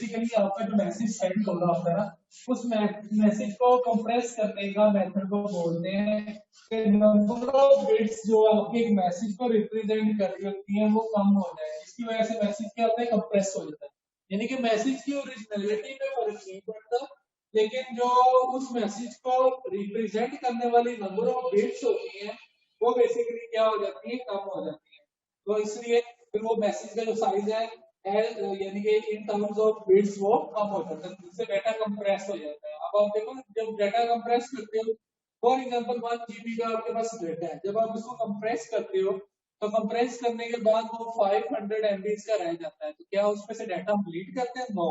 Basically आपका जो message send हो रहा होता है ना, उस मैसेज को कंप्रेस करने का मेथड को बोलते हैं कि नंबर ऑफ बिट्स जो आपके एक मैसेज को रिप्रेजेंट कर रही होती है वो कम हो जाए, इसकी वजह से मैसेज क्या होता है, कंप्रेस हो जाता है। यानी कि मैसेज की ओरिजिनलिटी में फर्क नहीं पड़ता, लेकिन जो उस मैसेज को रिप्रेजेंट करने वाली नंबर ऑफ बिट्स होती है वो बेसिकली क्या हो जाती है, कम हो जाती है। तो इसलिए फिर वो मैसेज का जो साइज है यानी कि इन टर्म्स ऑफ बिट्स वो कम हो जाता है, जिससे डाटा कंप्रेस हो जाता है। अब आप देखो जब डाटा कंप्रेस करते हो, फॉर एग्जांपल 1 GB का आपके पास डाटा है, जब आप उसको कंप्रेस करते हो तो कंप्रेस करने के बाद वो 500 MB का रह जाता है, तो क्या उसमें से डाटा हम डिलीट करते हैं? नो।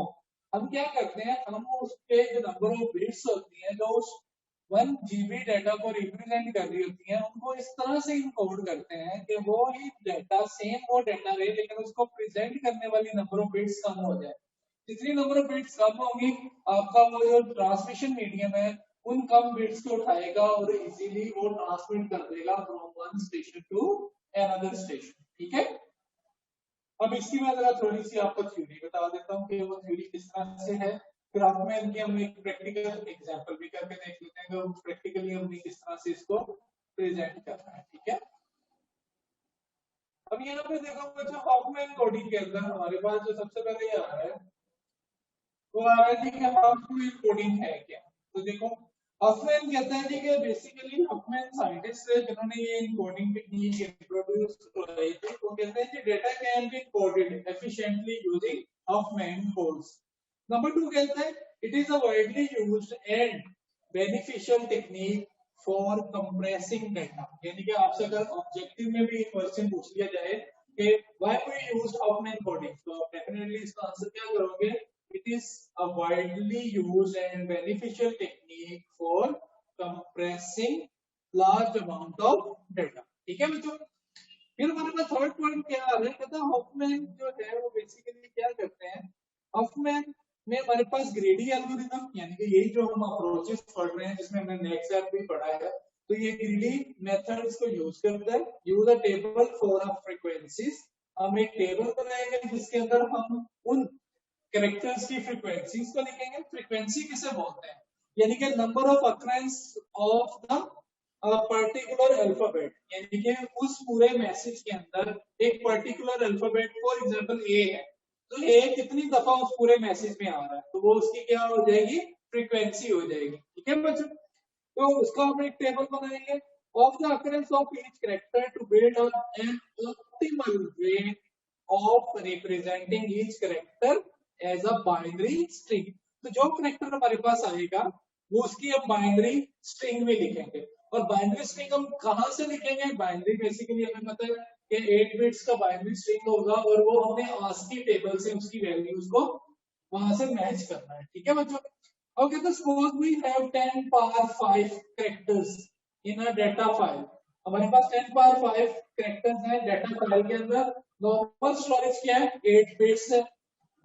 हम क्या करते हैं, हम उसके जो नंबर ऑफ बिट्स होती है जो उस 1 GB डाटा को रिप्रेजेंट कर रही होती है, उनको इस तरह से इनकोड करते हैं कि वो ही डाटा सेम वो डाटा रहे, लेकिन उसको प्रेजेंट करने वाली नंबर ऑफ बिट्स कम हो जाए। जितनी नंबर ऑफ बिट्स कम होगी, आपका वो जो ट्रांसमिशन मीडियम है उन कम बिट्स को उठाएगा और इजीली वो ट्रांसमिट कर देगा from one station to another station. ठीक है, अब इसकी मैं जरा थोड़ी सी आपको थ्योरी बता देता हूँ कि वो थ्योरी किस तरह से है, फिर आप में इनकी हम एक प्रैक्टिकल एग्जांपल भी करके देख लेते हैं कि प्रैक्टिकली हमने किस तरह से इसको प्रेजेंट करना है। ठीक है, अब यहाँ पे देखो बच्चों, हॉफमैन कोडिंग के अंदर हमारे पास जो सबसे पहले ये आ रहा है वो आ रहा है जी कि हॉफमैन कोडिंग है क्या। तो देखो, हॉफमैन कहता है जी कि बेसिकली हॉफमैन साइंटिस्ट है जिन्होंने ये कोडिंग टेक्निक इंट्रोड्यूस कराई थी। वो कहते हैं कि data can be coded efficiently using Huffman codes. Number 2 कहता है it is a widely used and beneficial technique for compressing data. यानी कि आपसे अगर ऑब्जेक्टिव में भी क्वेश्चन पूछ लिया जाए कि why we used Huffman coding, तो आप डेफिनेटली इसका आंसर क्या करोगे? It is a widely used and beneficial technique for compressing large amount of data. ठीक है बच्चों, फिर हमारे पास थर्ड पॉइंट क्या आ रहा है, कहता है हॉफमैन जो है वो बेसिकली क्या करते हैं। हॉफमैन में हमारे पास ग्रेडी एल्गोरिथम, यानी कि यही जो हम अप्रोचेस पढ़ रहे हैं जिसमें हमने नेक्स्ट ऐप भी पढ़ा है, तो ये ग्रेडी मेथड्स को यूज करता है। Use a table for frequencies, हम एक टेबल बनाएंगे जिसके अंदर हम उन कैरेक्टर्स की फ्रीक्वेंसीज को लिखेंगे। फ्रीक्वेंसी किसे बोलते हैं? यानी कि number of occurrence of the particular alphabet, यानी कि उस पूरे मैसेज के अंदर एक पर्टिकुलर अल्फाबेट, फॉर एग्जांपल ए है, तो ए कितनी दफा उस पूरे मैसेज में आ रहा है, तो वो उसकी क्या हो जाएगी? फ्रीक्वेंसी हो जाएगी। ठीक है बच्चों, तो उसका हम एक टेबल बनाएंगे of the occurrence of each character to build an optimal way of representing each character as a binary string. तो जो कैरेक्टर हमारे पास आएगा वो उसकी हम बाइनरी स्ट्रिंग में लिखेंगे। और बाइनरी स्ट्रिंग हम कहां से लिखेंगे? बाइनरी बेसिकली हमें पता है कि 8 बिट्स का बाइनरी स्ट्रिंग होगा और वो हमें आस्की टेबल से उसकी वैल्यूज को वहां से मैच करना है। ठीक है बच्चों, okay, तो suppose we have 10 power 5 characters in a data file। हमारे पास 10 power 5 characters हैं डाटा फाइल के अंदर। नॉर्मल स्टोरेज क्या है? 8 बिट्स है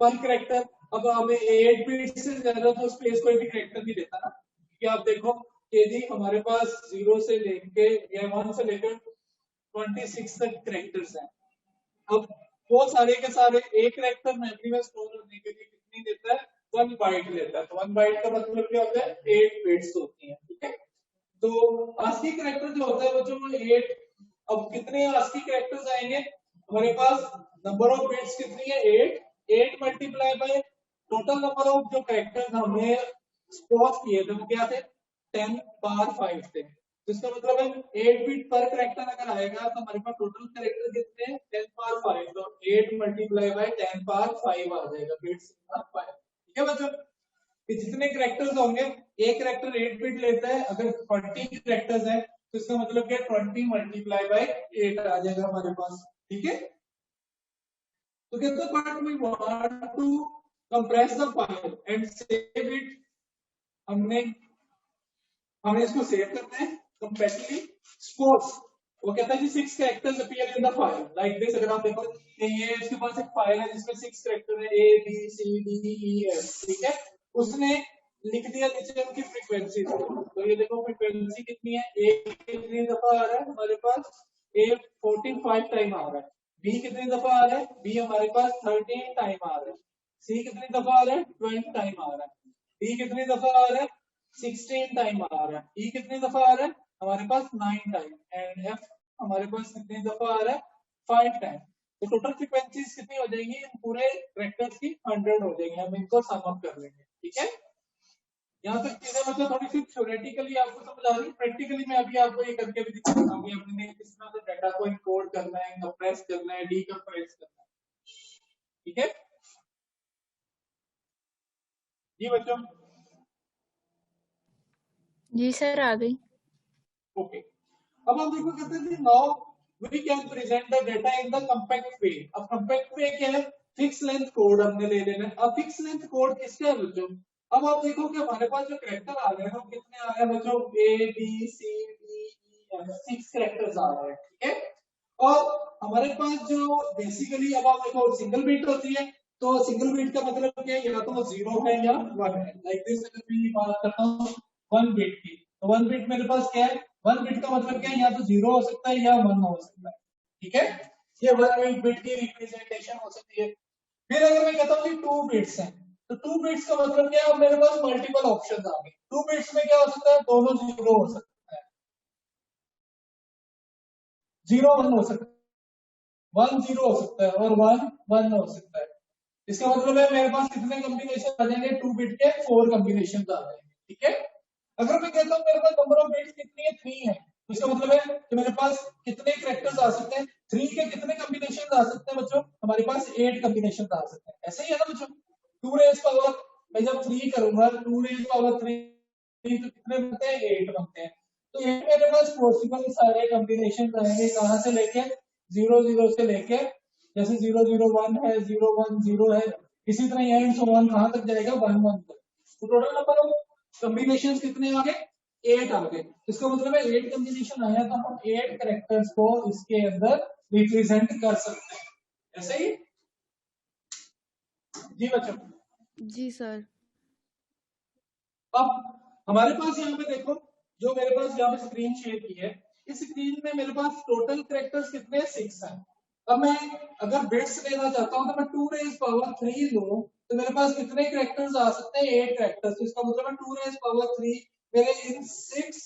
पर कैरेक्टर। अब हमें 8 बिट्स से ज्यादा तो स्पेस कोई भी कैरेक्टर नहीं देता ना, क्योंकि आप देखो कि जी हमारे पास 0 से लेके या 1 से लेकर 26 तक कैरेक्टर्स हैं। अब वो सारे के सारे एक कैरेक्टर मेमोरी में स्टोर होने के लिए कितनी देता है? 1 बाइट लेता है। तो 1 बाइट का मतलब क्या होता है? 8 बिट्स होती हैं। ठीक है, तो ASCII कैरेक्टर जो होता है बच्चों वो 8। अब कितने ASCII कैरेक्टर्स आएंगे हमारे पास? नंबर ऑफ बिट्स कितनी है? 8। 8 multiply by total number of जो कैरेक्टर्स हमने स्पॉट किए थे वो क्या थे? 10 पावर 5 थे। जिसका मतलब है 8 बिट पर कैरेक्टर अगर आएगा तो हमारे पास टोटल कैरेक्टर कितने हैं? 10 पावर 5। तो 8 मल्टीप्लाई बाय 10 पावर 5 आ जाएगा बिट्स का 5। ठीक है बच्चों, कि जितने कैरेक्टर्स होंगे, एक कैरेक्टर 8 बिट लेता है, अगर 20 कैरेक्टर्स है तो इसका मतलब क्या? 20 मल्टीप्लाई बाय 8 आ जाएगा हमारे पास। ठीक है, तो कहते हैं but we want to compress the file and save it. हमने इसको सेव करते हैं कंपैक्टली। स्पोर्ट्स वो कहता है कि 6 characters appear in the file like this. अगर आप देखो कि ये इसके पास एक फाइल है जिसमें 6 कैरेक्टर है A B C D E F. ठीक है, उसने लिख दिया नीचे उनकी फ्रीक्वेंसी। तो ये देखो फ्रीक्वेंसी कितनी है? ए कितनी दफा आ रहा है हमारे पास? ए 45 टाइम आ रहा है। बी कितनी दफा आ रहा है? बी हमारे पास 13 टाइम आ रहा है। सी कितनी दफा आ रहा है 12 टाइम आ रहा है, डी कितनी दफा आ रहा है 16 टाइम आ रहा है, ई कितनी दफा आ रहा है हमारे पास 9 टाइम, एंड एफ हमारे पास कितनी दफा आ रहा है 5 टाइम। तो टोटल फ्रीक्वेंसीज कितनी हो जाएंगी इन पूरे वेक्टर्स की 100 हो जाएंगी, हम इनको सम अप कर लेंगे। ठीक है, यहाँ तक चीजें मतलब थोड़ी सी थ्योरेटिकली आपको समझ आ रही है, प्रैक्टिकली मैं अभी आपको ये करके भी दिखाता हूँ कि अपने किस तरह से डाटा को इनकोड करना है, कंप्रेस करना है, डीकंप्रेस करना है। ठीक है जी बच्चों, जी सर आ गई। ओके। अब हम देखो कहते हैं now we can present the data in the compact way. अब कंपैक्ट वे क्या है, फिक्स लेंथ कोड हमने ले लेना है। अब फिक्स लेंथ कोड किसका है बच्चों, अब आप देखो कि हमारे पास जो कैरेक्टर आ रहे हैं वो कितने आ रहे हैं बच्चों, A B C D E F, 6 characters आ रहे हैं। ठीक है, और हमारे पास जो बेसिकली अब आप देखो सिंगल बीट होती है, तो सिंगल बीट का मतलब क्या है, या तो 0 है या 1 है। लाइक दिस अगर मैं बात करता हूँ 1 बीट की, तो 1 बीट मेरे पास क्या है, 1 बिट का मतलब क्या है, या तो 0 हो सकता है या 1 हो सकता है। ठीक है, ये 1 बिट की रिप्रेजेंटेशन हो सकती है। फिर अगर मैं कहता हूँ कि 2 बिट्स हैं, तो 2 बिट्स का मतलब क्या है, मेरे पास मल्टीपल ऑप्शंस आ गए। 2 बिट्स में क्या हो सकता है, दोनों 0 हो सकता है, 0 1 हो सकता है, 1 0 हो सकता है, और 1 1 हो सकता है। इसका मतलब है मेरे पास कितने कॉम्बिनेशन आ जाएंगे, 2 बिट के 4 कॉम्बिनेशन आ जाएंगे। ठीक है, अगर मैं कहता हूँ मेरे पास नंबर ऑफ बिट्स कितनी है 3 है, तो इसका मतलब है कि मेरे पास कितने कैरेक्टर्स आ सकते हैं, 3 के कितने कॉम्बिनेशन आ सकते हैं बच्चों, हमारे पास 8 कॉम्बिनेशन आ सकते हैं। ऐसे ही है ना बच्चों, 2 रेज पावर, मैं जब 3 करूंगा 2 रेज पावर 3 तो कितने बनते हैं, 8 बनते हैं। तो ये मेरे पास पॉसिबल सारे कॉम्बिनेशन रहेंगे, कहां से लेके 0 0 से लेके, जैसे 0 0 1 है, 0 1 0 है, इसी तरह एंड सो ऑन कहां तक जाएगा 1 1 तक। तो टोटल नंबर ऑफ कॉम्बिनेशन कितने आ गए, 8 आ गए। इसका मतलब है 8 कॉम्बिनेशन आया तो हम 8 कैरेक्टर्स को इसके अंदर रिप्रेजेंट कर सकते हैं। ऐसे ही जी बच्चों। जी सर। अब हमारे पास यहाँ पे देखो, जो मेरे पास यहाँ पे स्क्रीन शेयर की है, इस स्क्रीन में मेरे पास टोटल कैरेक्टर्स कितने 6 हैं। अब मैं अगर बिट्स लेना चाहता हूँ तो मैं 2 रेज पावर 3 लूं, तो मेरे पास कितने कैरेक्टर्स आ सकते हैं, 8 कैरेक्टर्स। तो इसका मतलब है 2 रेज पावर 3 मेरे इन 6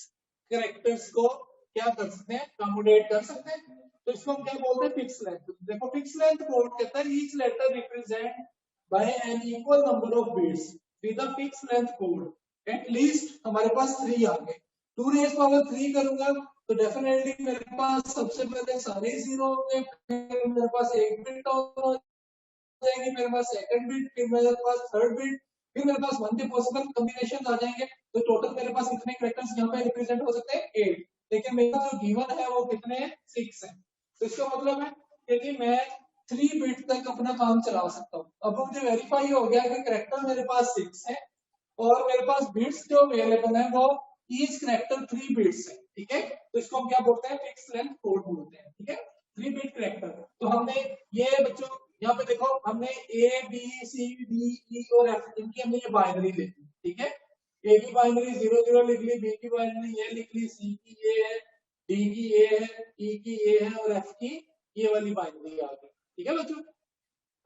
कैरेक्टर्स को क्या कर सकते हैं, कमोडेट कर सकते हैं। तो इसको हम क्या बोलते हैं, फिक्स लेंथ। देखो फिक्स लेंथ कोड कहता है each letter represent by an equal number of bits with a fix length code, at least हमारे पास 3 आ गए। 2 रेज पावर 3 करूंगा तो डेफिनेटली मेरे पास सबसे पहले सारे 0 होंगे, फिर मेरे पास एक बिट हो जाएगी, मेरे पास सेकंड बिट, फिर मेरे पास थर्ड बिट, फिर मेरे पास 1 के पॉसिबल कॉम्बिनेशन आ जाएंगे। तो टोटल मेरे पास कितने कैरेक्टर्स यहाँ पे रिप्रेजेंट हो सकते हैं, 8। लेकिन मेरा जो गिवन है वो कितने हैं, 6 है। तो इसका मतलब है कि मैं 3 बिट तक अपना काम चला सकता हूँ। अब मुझे वेरीफाई हो गया कि कैरेक्टर मेरे पास 6 है, और मेरे पास बिट्स जो अवेलेबल है वो ईच करेक्टर 3 बिट्स है। ठीक है, तो इसको हम क्या बोलते हैं, फिक्स लेंथ कोड बोलते हैं। ठीक है, 3 बिट करेक्टर। तो हमने ये बच्चों यहाँ पे देखो, हमने ए बी सी डी ई और एफ इनकी हमने ये बाइनरी ले ली। ठीक है, ए की बाइनरी 0 0 लिख ली, बी की बाइनरी ये लिख ली, सी की ये है, डी की ये है, ई की ये है, और एफ की ये वाली बाइनरी आ गई। ठीक है बच्चों,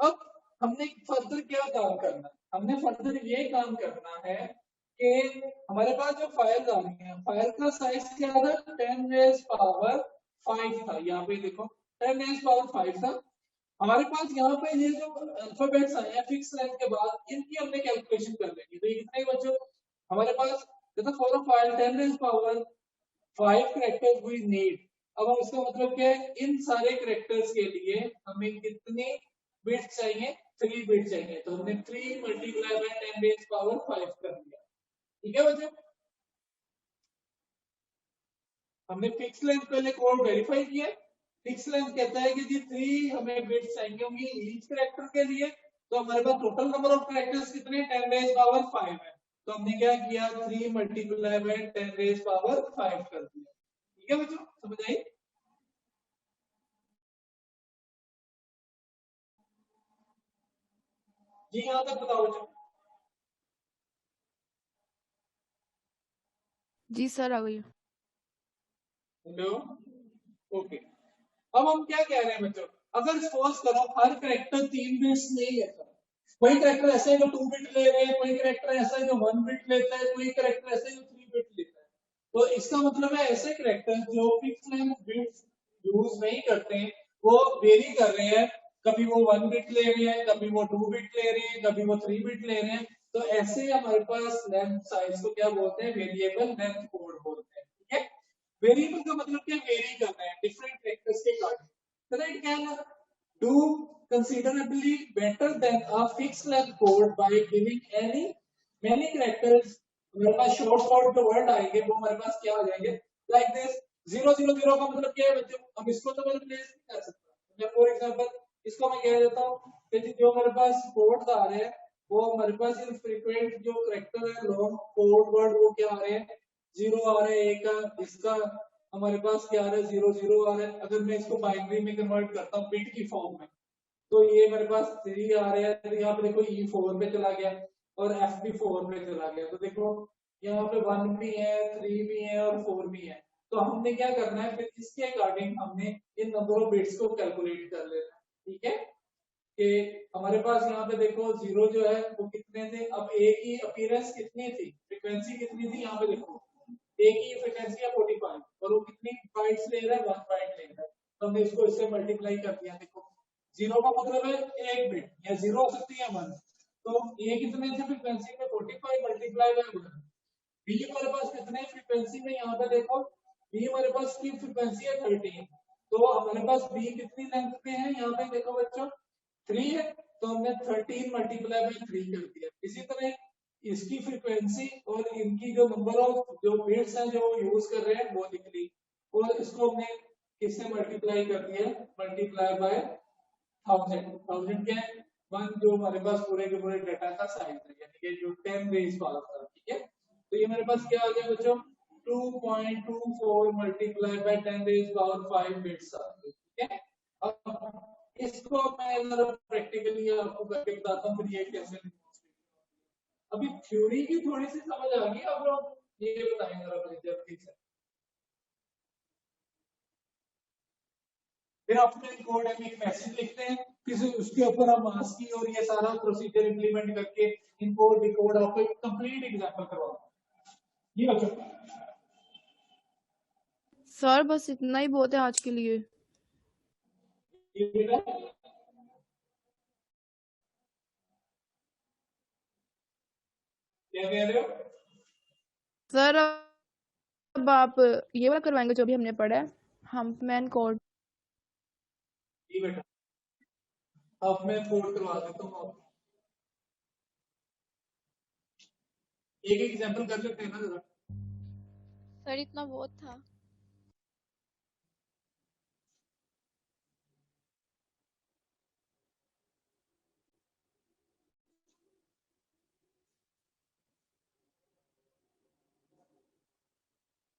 अब हमने फर्दर क्या काम करना है, हमने फर्दर ये काम करना है कि हमारे पास जो फाइल आ रही है, फाइल का साइज क्या था, 10 रेज पावर 5 था। यहाँ पे देखो 10 रेज पावर 5 था। हमारे पास यहाँ पे ये जो अल्फाबेट्स आए हैं फिक्स लेंथ के बाद, इनकी हमने कैलकुलेशन कर लेंगे। तो ये कितने बच्चों हमारे पास, देखो for a file 10 raise power 5 characters we need. अब हम इसका मतलब क्या है, इन सारे कैरेक्टर्स के लिए हमें कितने बिट्स चाहिए, 3 बिट्स चाहिए। तो हमने 3 मल्टीप्लाई बाय 10 रेज पावर 5 कर दिया। ठीक है बच्चों, हमने फिक्स लेंथ पहले कोड वेरीफाई किया। फिक्स लेंथ कहता है कि जी 3 हमें बिट्स चाहिए होंगी ईच कैरेक्टर के लिए। तो हमारे पास टोटल नंबर ऑफ कैरेक्टर्स कितने, 10 रेज पावर 5 है। तो हमने क्या किया, 3 मल्टीप्लाई बाय 10 रेज पावर 5 कर दिया। ठीक है बच्चों, समझ आई। जी यहाँ तक बताओ बच्चों। जी सर आ गई। Hello, okay. अब हम क्या कह रहे हैं बच्चों, अगर सपोज करो हर करेक्टर 3 बिट्स नहीं लेता, कोई करेक्टर ऐसा है जो 2 बिट ले रहे हैं, कोई करेक्टर ऐसा है जो 1 बिट लेता है, कोई करेक्टर ऐसा है जो 3 बिट लेता है। तो इसका मतलब है ऐसे करेक्टर जो फिक्स लेंथ बिट्स यूज नहीं करते हैं, वो वेरी कर रहे हैं, कभी वो 1 बिट ले रहे हैं, कभी वो 2 बिट ले रहे हैं, कभी वो 3 बिट ले रहे हैं। तो ऐसे हमारे पास लेंथ साइज को क्या बोलते हैं, वेरिएबल लेंथ कोड बोलते हैं। ठीक है, वेरिएबल का मतलब क्या, वेरी कर रहे हैं डिफरेंट करेक्टर्स के कारण। करेक्ट क्या है, do considerably better than a fixed length code by giving any many characters। हमारे पास शॉर्ट फॉर्म के वर्ड आएंगे, वो हमारे पास क्या आ जाएंगे, लाइक दिस। 000 का मतलब क्या है बच्चों, अब इसको तो मैं रिप्लेस नहीं कर सकता। मैं फॉर एग्जांपल इसको मैं कह देता हूँ कि जो हमारे पास कोड्स आ रहे हैं, वो हमारे पास फ्रीक्वेंट जो करेक्टर है लॉन्ग कोड वर्ड, वो क्या आ रहे हैं, 0 आ रहे हैं, एक का इसका हमारे पास क्या आ रहा है, 00 आ रहा है। अगर मैं इसको बाइनरी में कन्वर्ट करता हूँ बिट की फॉर्म में, तो ये मेरे पास 3 आ रहे हैं, तो यहाँ पे देखो E4 पे चला गया और FP4 पे चला गया। तो देखो यहाँ पे 1 भी है, 3 भी है और 4 भी है। तो हमने क्या करना है, फिर इसके अकॉर्डिंग हमने इन नंबर ऑफ बिट्स को कैलकुलेट कर लेना है। ठीक है, कि हमारे पास यहाँ पे देखो 0 जो है वो कितने थे, अब ए की अपीयरेंस कितनी थी, फ्रीक्वेंसी कितनी थी, यहाँ पे देखो ए की फ्रीक्वेंसी है 45 और वो कितनी बाइट्स ले रहा है, 1 बाइट ले रहा है। तो हमने इसको इससे मल्टीप्लाई कर दिया। देखो 0 का मतलब है 1 बिट, या 0 हो सकती है 1। तो ए कितने थे फ्रीक्वेंसी में, 45 मल्टीप्लाई बाय 1। बी हमारे पास कितने फ्रीक्वेंसी में, यहाँ पे देखो बी हमारे पास की फ्रीक्वेंसी है 13। तो हमारे पास बी कितनी लेंथ पे है, यहाँ पे देखो बच्चों 3 है, तो हमने 13 मल्टीप्लाई बाय 3 कर दिया। इसी तरह इसकी फ्रीक्वेंसी और इनकी जो नंबर ऑफ जो बिट्स हैं जो यूज कर रहे हैं वो लिख ली, और इसको हमने किससे मल्टीप्लाई कर दिया, मल्टीप्लाई बाय 1000। क्या है, 1 जो हमारे पास पूरे के पूरे डाटा का साइज है, यानी कि जो 10 रेज पावर था। ठीक है, तो ये मेरे पास क्या आ गया बच्चों, 2.24 multiply by 10 raise power 5 bits आ गए। ठीक है, अब इसको मैं जरा प्रैक्टिकली आपको करके बताता हूँ फिर ये कैसे। अभी थ्योरी की थोड़ी सी समझ आ गई, अब लोग ये बताएं जरा मुझे जल्दी से। फिर अपने कोड में एक मैसेज लिखते हैं, फिर उसके ऊपर हम मास्क की और ये सारा प्रोसीजर इंप्लीमेंट करके इनको डिकोड आपको एक कंप्लीट एग्जांपल करवाता हूं। ये बच्चों सर बस इतना ही बहुत है आज के लिए। ये बेटा क्या कह रहे हो सर अब आप ये वाला करवाएंगे जो भी हमने पढ़ा है, हम्पमैन कोड। ये बेटा अब मैं कोड करवा देता हूँ आपको, एक एग्जांपल कर लेते हैं ना जरा। सर इतना बहुत था।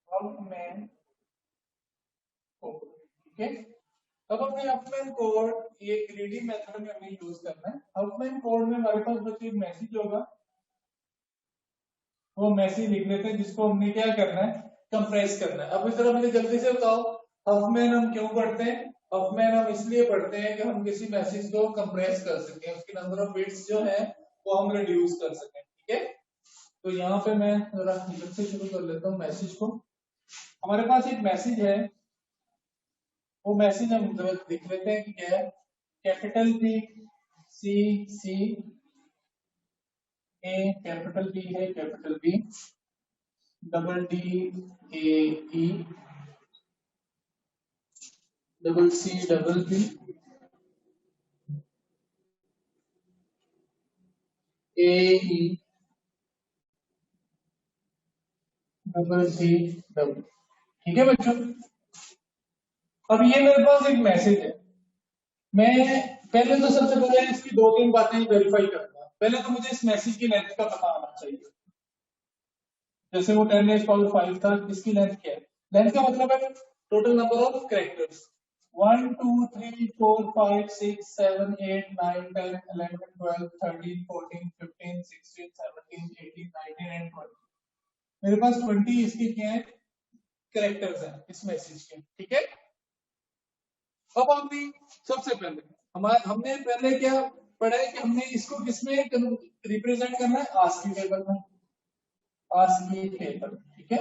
अब मैं ठीक है, अब हमें अपमैन कोड ये ग्रीडी मेथड में हमें यूज करना है। अपमैन कोड में हमारे पास बच्चे एक मैसेज होगा, वो मैसेज लिख लेते हैं जिसको हमने क्या करना है, कंप्रेस करना है। अब इस तरह मुझे जल्दी से बताओ, हफमैन हम क्यों पढ़ते हैं, हफमैन हम इसलिए पढ़ते हैं कि हम किसी मैसेज को कंप्रेस कर सकें, उसकी नंबर ऑफ बिट्स जो है वो हम रिड्यूस कर सकें। ठीक है, तो यहाँ पे मैं जरा इधर से शुरू कर लेता हूँ मैसेज को। हमारे पास एक मैसेज है, वो मैसेज हम लिख लेते हैं कि क्या है, capital P C C A, capital B है, capital B, double D A E, double C double B, A E, double C double. ठीक है बच्चों, अब ये मेरे पास एक मैसेज है। मैं पहले तो सबसे पहले इसकी 2-3 बातें वेरीफाई करूंगा। पहले तो मुझे इस मैसेज की लेंथ का पता होना चाहिए। जैसे वो 10 रेज़ पावर 5 था, इसकी लेंथ क्या है, लेंथ का मतलब है total number of characters. 1 2 3 4 5 6 7 8 9 10 11 12 13 14 15 16 17 18 19 and 20। मेरे पास 20 इसकी क्या है, कैरेक्टर्स हैं इस मैसेज के। ठीक है, अब हमने सबसे पहले हमने पहले क्या पढ़ा है कि हमने इसको किसमें रिप्रेजेंट करना है, आस्की टेबल में, आस्की टेबल, ठीक है।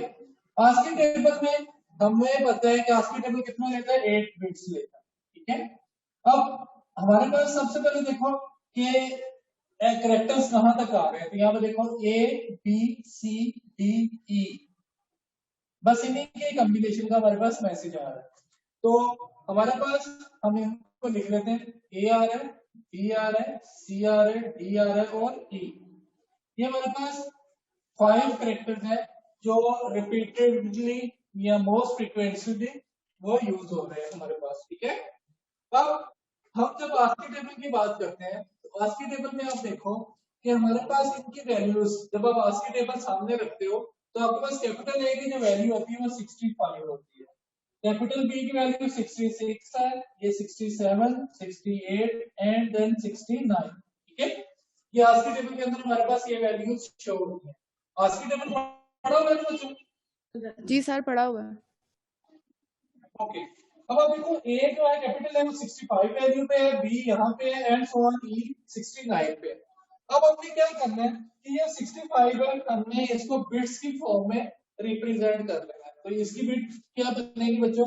आस्की टेबल में हमें पता है कि आस्की टेबल कितना लेता है, 8 बिट्स लेता है, ठीक है। अब हमारे पास सबसे पहले देखो कि कैरेक्टर्स कहां तक आ रहे हैं, तो यहाँ पे देखो ए बी सी डी ई, बस इन्हीं के कॉम्बिनेशन का हमारे पास मैसेज आ रहा है। तो हमारे पास हम इनको लिख लेते हैं, ए आ रहा है, बी आ रहा है, सी आ रहा है, डी आ रहा है और ई। ये हमारे पास 5 कैरेक्टर्स है जो रिपीटेडली या मोस्ट फ्रीक्वेंटली वो यूज हो रहे हैं हमारे पास, ठीक है। अब हम जब आस्की टेबल की बात करते हैं तो आस्की टेबल में आप देखो कि हमारे पास इनकी वैल्यूज, जब आप आस्की टेबल सामने रखते हो तो आपके पास कैपिटल ए की जो वैल्यू होती है वो 65 होती है, कैपिटल बी की वैल्यू 66 है, ये 67, 68 एंड देन 69, ठीक है। ये आस्की टेबल के अंदर हमारे पास ये वैल्यूज शो होती है। आस्की टेबल पढ़ा हुआ है बच्चों? जी सर पढ़ा हुआ है। ओके, अब आप देखो ए जो है कैपिटल है वो 65 वैल्यू पे है, बी यहाँ पे है एंड सो ऑन, ई 69 पे है। अब हमने क्या करना है कि ये 65 है, हमने इसको बिट्स की फॉर्म में रिप्रेजेंट कर लेना है। तो इसकी बिट क्या बनेगी बच्चों,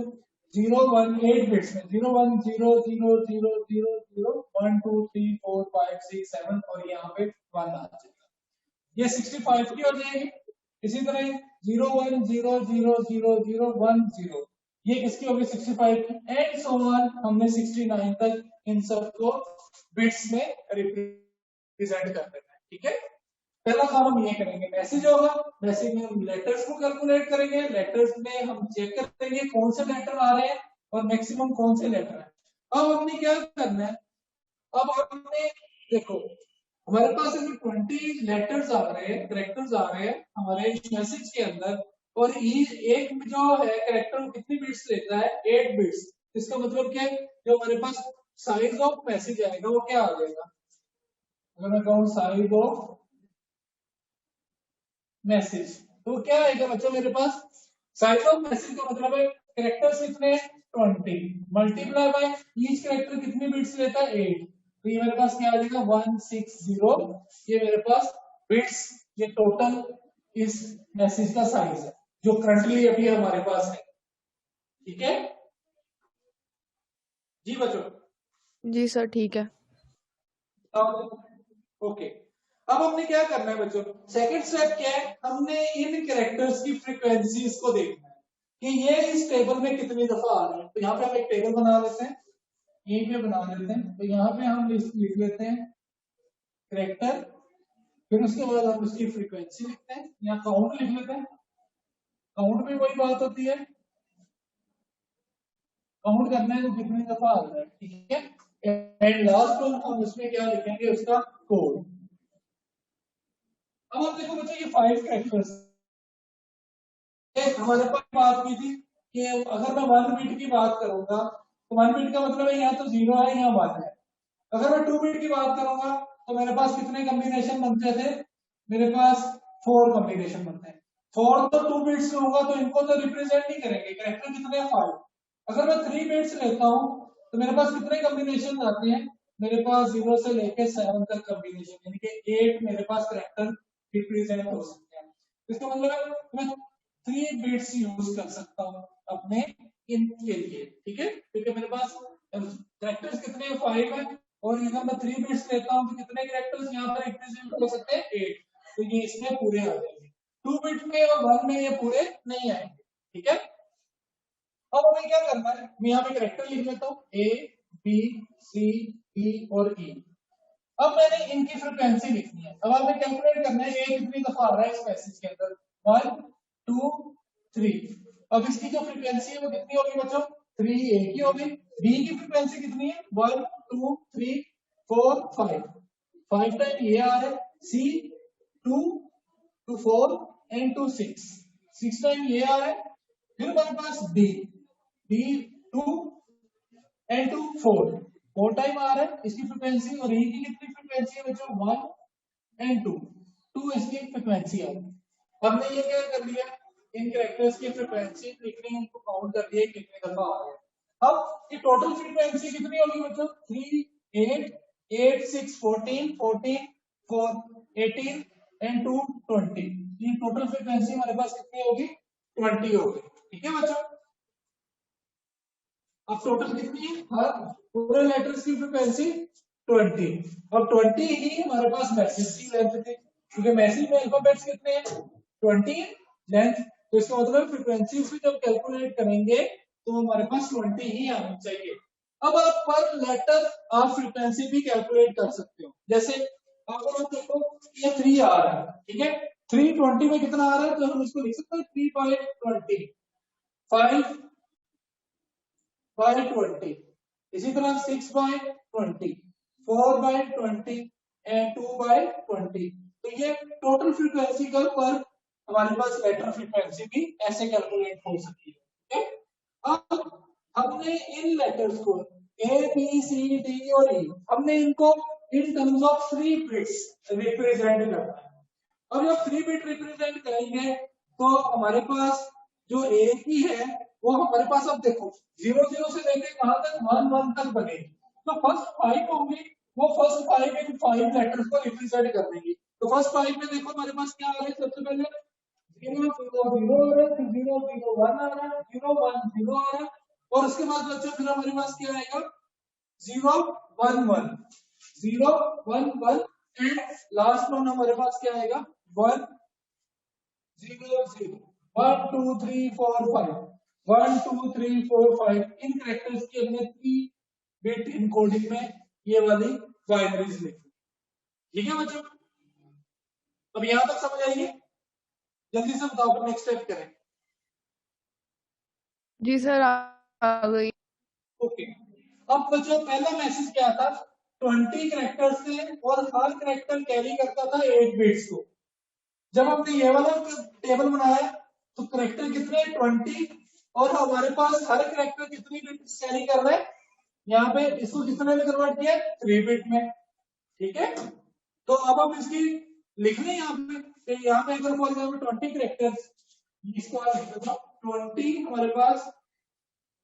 0 1 8 बिट्स में 0 1 0 0 0 0 0 1 2 3 4 5 6 7 और यहाँ पे 1 आ जाएगा, ये 65 की हो जाएगी। इसी तरह 0 1 0 0 0 0 1 0 ये किसकी होगी, 65 की, एंड सो ऑन हमने 69 तक इन सबको बिट्स में रिप्रेजेंट कर देना है, ठीक है। पहला काम हम ये करेंगे, मैसेज होगा, मैसेज में हम लेटर्स को कैलकुलेट करेंगे, लेटर्स में हम चेक करेंगे कौन से लेटर आ रहे हैं और मैक्सिमम कौन से लेटर है। अब हमने क्या करना है, अब हमने देखो हमारे पास अभी 20 लेटर्स आ रहे हैं, कैरेक्टर्स आ रहे हैं हमारे मैसेज के अंदर, और एक जो है कैरेक्टर कितनी बिट्स लेता है, 8 बिट्स। इसका मतलब क्या है, जो हमारे पास साइज ऑफ मैसेज आएगा वो क्या आ जाएगा, अगर मैं कहूँ साइज ऑफ मैसेज तो क्या आएगा बच्चों, मेरे पास साइज ऑफ मैसेज का मतलब है कैरेक्टर्स कितने 20 मल्टीप्लाई बाय ईच कैरेक्टर कितनी बिट्स लेता है 8, तो ये मेरे पास क्या आ जाएगा 160, ये मेरे पास बिट्स, ये टोटल इस मैसेज का साइज है जो करंटली अभी हमारे पास है, ठीक है जी बच्चों। जी सर ठीक है। ओके, अब हमने क्या करना है बच्चों, सेकंड स्टेप क्या है, हमने इन कैरेक्टर्स की फ्रीक्वेंसीज को देखना है कि ये इस टेबल में कितनी दफा आ रहे हैं। तो यहाँ पे हम एक टेबल बना लेते हैं, यहीं पे बना लेते हैं, तो यहाँ पे हम लिख लेते हैं कैरेक्टर, फिर उसके बाद हम उसकी फ्रीक्वेंसी लिखते हैं, यहाँ काउंट लिख लेते हैं, काउंट में वही बात होती है, काउंट करना है तो कितनी दफा आ रहा है, ठीक है। एंड लास्ट में हम उसमें क्या लिखेंगे, उसका कोड। अब आप देखो बच्चों ये 5 कैरेक्टर्स, हमारे पास बात की थी कि अगर मैं 1 बिट की बात करूंगा तो 1 बिट का मतलब है यहाँ तो 0 है यहाँ 1 है। अगर मैं 2 बिट की बात करूंगा तो मेरे पास कितने कॉम्बिनेशन बनते थे, मेरे पास 4 कॉम्बिनेशन बनते हैं। 4 तो 2 बिट्स में होगा तो इनको तो रिप्रेजेंट नहीं करेंगे, कैरेक्टर कितने हैं 5। अगर मैं 3 बिट्स लेता हूँ तो मेरे पास कितने कॉम्बिनेशन आते हैं, मेरे पास 0 से लेकर 7 तक कॉम्बिनेशन, यानी कि 8 मेरे पास कैरेक्टर रिप्रेजेंट हो सकते हैं। इसका मतलब है मैं 3 बिट्स यूज कर सकता हूँ अपने इन के लिए, ठीक है, क्योंकि मेरे पास कैरेक्टर्स कितने 5 है और अगर मैं 3 बिट्स लेता हूँ तो कितने कैरेक्टर्स यहाँ पर रिप्रेजेंट हो सकते हैं 8, तो ये इसमें पूरे आ जाएंगे। 2 बिट में और 1 में ये पूरे नहीं आएंगे, ठीक है। अब हमें क्या करना है, मैं यहाँ पे कैरेक्टर लिख लेता हूँ ए बी सी डी और ई। अब मैंने इनकी फ्रीक्वेंसी लिखनी है, अब हमें कैलकुलेट करना है ए कितनी दफा आ रहा है इस मैसेज के अंदर, 1 2 3। अब इसकी जो फ्रीक्वेंसी है वो कितनी होगी बच्चों, 3 ए की होगी। बी की फ्रीक्वेंसी कितनी है, 1 2 3 4 5 टाइम ये आ रहा है, सी 2 2 4 एंड 2 6 टाइम ये आ रहा है। फिर हमारे पास डी 2 एंड 2 4 टाइम आ रहा है इसकी फ्रीक्वेंसी, और ई की कितनी फ्रीक्वेंसी है बच्चों 1 एंड 2 इसकी फ्रीक्वेंसी आ रही है। हमने ये क्या कर लिया, इन कैरेक्टर्स की फ्रीक्वेंसी लिखनी, उनको काउंट कर दिया कितने दफा आ रहे हैं। अब ये टोटल फ्रीक्वेंसी कितनी होगी बच्चों, 3 8 8 6 14 14 4 18 एंड 2 20। ये टोटल फ्रीक्वेंसी हमारे पास कितनी होगी 20 होगी। ठीक है बच्चों, अब टोटल कितनी है हर पूरे लेटर्स की फ्रीक्वेंसी 20। अब 20 ही हमारे पास मैसेज की लेंथ थी, क्योंकि मैसेज में अल्फाबेट्स कितने हैं 20 लेंथ, तो इसका मतलब फ्रीक्वेंसी भी जब कैलकुलेट करेंगे तो हमारे पास 20 ही आनी चाहिए। अब आप पर लेटर आप फ्रीक्वेंसी भी कैलकुलेट कर सकते हो, जैसे अगर आप देखो ये 3 आ रहा है, ठीक है 320 में कितना आ रहा है, तो हम इसको लिख सकते हैं 3/20 5 by 20, इसी तरह 6/20 4/20 एंड 2/20। तो ये टोटल फ्रीक्वेंसी का पर हमारे पास लेटर फ्रीक्वेंसी भी ऐसे कैलकुलेट हो सकती है। अब हमने इन लेटर्स को ए बी सी डी और ई हमने इनको in terms of 3 bits represent करना है। अब जब 3 बिट रिप्रेजेंट करेंगे तो हमारे पास जो ए की है वो हमारे पास, अब देखो 0 से लेके कहां तक 1 तक बनेगी, तो फर्स्ट 5 होंगी, वो फर्स्ट 5 इन 5 लेटर्स को रिप्रेजेंट कर देंगी। तो फर्स्ट 5 में देखो हमारे पास क्या आ रहा है, सबसे पहले 0 0 0 आ रहा है, 0 0 1 आ रहा है, 0 1 0 आ रहा है, और उसके बाद बच्चों फिर हमारे पास क्या आएगा 0 1 1 0 1 1 एंड लास्ट वन हमारे पास क्या आएगा 1 0 0 1 2 3 4 5 1 2 3 4 5 इन कैरेक्टर्स की हमने 3 बिट इनकोडिंग में ये वाली बाइनरीज लिखी। ठीक है बच्चों, अब यहां तक समझ आइए, जल्दी से बताओ नेक्स्ट स्टेप करें। जी सर आ गई। ओके, अब बच्चों पहला मैसेज क्या था 20 कैरेक्टर्स थे और हर कैरेक्टर कैरी करता था 8 बिट्स को। जब हमने ये वाला टेबल बनाया तो कैरेक्टर कितने 20 और हमारे पास हर कैरेक्टर कितनी बिट्स कैरी कर रहा है, यहाँ पे इसको कितने में कन्वर्ट किया 3 बिट में। ठीक है, तो अब हम इसकी लिख लें यहाँ पे, यहाँ पे अगर फॉर एग्जाम्पल 20 कैरेक्टर्स, इसको लिख देता हूँ 20 हमारे पास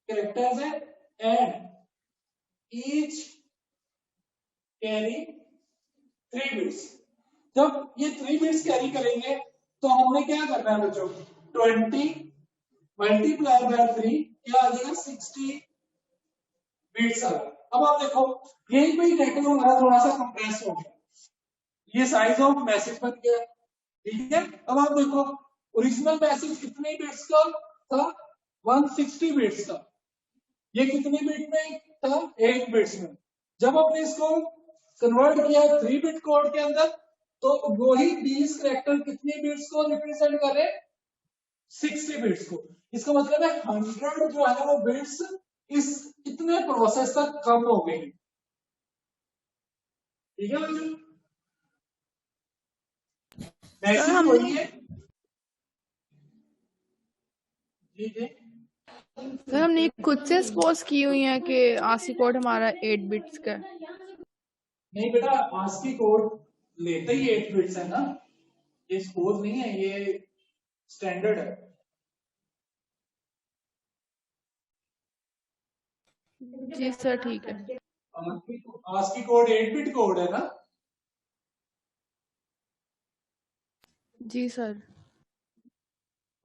कैरेक्टर्स है एंड ईच कैरी 3 बिट्स। जब ये 3 बिट्स कैरी करेंगे तो हमने क्या करना है बच्चों 20 मल्टीप्लाई बाय 3 क्या आ जाएगा 60 बिट्स आ गया। अब आप देखो यही पे डेटा हमारा थोड़ा सा कंप्रेस हो गया, ये साइज ऑफ मैसेज बन गया। ठीक है, अब आप देखो ओरिजिनल मैसेज कितने बिट्स का था 160 बिट्स का, ये कितने बिट में था 8 बिट्स में। जब आपने इसको कन्वर्ट किया 3 बिट कोड के अंदर तो वही 20 कैरेक्टर कितने बिट्स को रिप्रेजेंट कर रहे 60 बिट्स को। इसका मतलब है 100 जो है वो बिट्स इस इतने प्रोसेस तक कम हो गई। ठीक है बच्चों, मैसेज वही है। जी जी सर हमने खुद से सपोज की हुई है कि आसी कोड हमारा 8 बिट्स का। नहीं बेटा, आस्की कोड लेते ही 8 बिट्स है ना, ये सपोज नहीं है, ये स्टैंडर्ड है। जी सर ठीक है। आस्की कोड 8 बिट कोड है ना। जी सर।